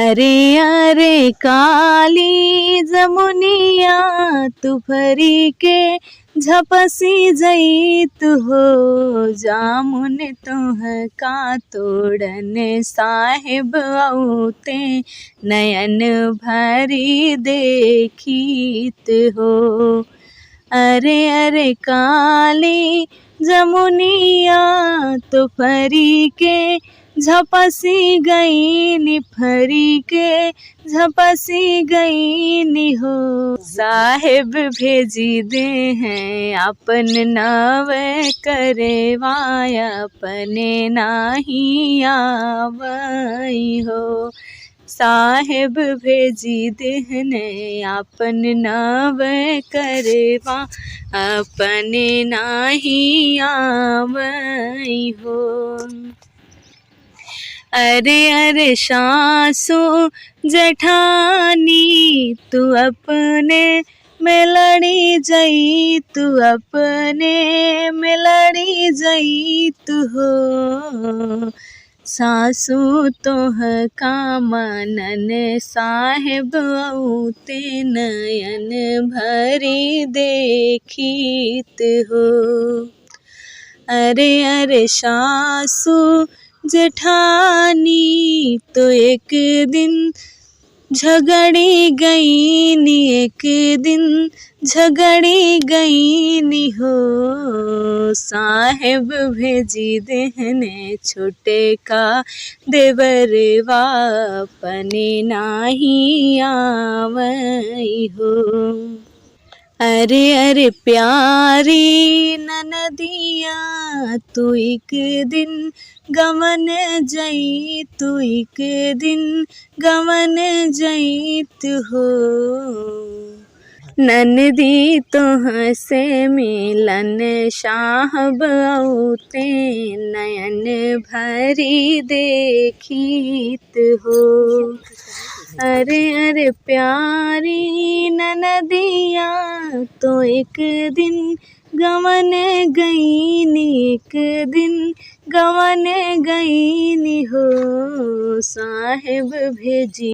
अरे अरे काली जमुनिया तू भरी के झपसी जईत हो, जामुन तुह का तोड़न साहिब औते नयन भरी देखीत हो। अरे अरे काली जमुनिया तो फरी के झपसी गई फरी के झपसी गई हो। साहेब भेजी दे हैं अपन नाव करवाय अपने नाही आवई हो। साहेब भेजी देहने अपन नाव करवा अपने नाही आवई हो। अरे अरे सासू जेठानी तू अपने में लड़ी जई, तू अपने में लड़ी जई तू हो। सासू तोह का मनन साहेब औते नयन भरी देखीत हो। अरे अरे सासू जेठानी तो एक दिन झगड़ी गईनी, एक दिन झगड़ी गईनी हो। साहेब भेजी देहने छोटे का देवरवा अपने नाही आवई हो। अरे अरे प्यारी ननदिया तू एक दिन गवन जई, तू एक दिन गवन जईत हो। ननदी तोह से मिलन साहब औते नयन भरी देखीत हो। अरे अरे प्यारी ननदिया तो एक दिन गवन गईनी, एक दिन गवन गईनी हो। साहेब भेजी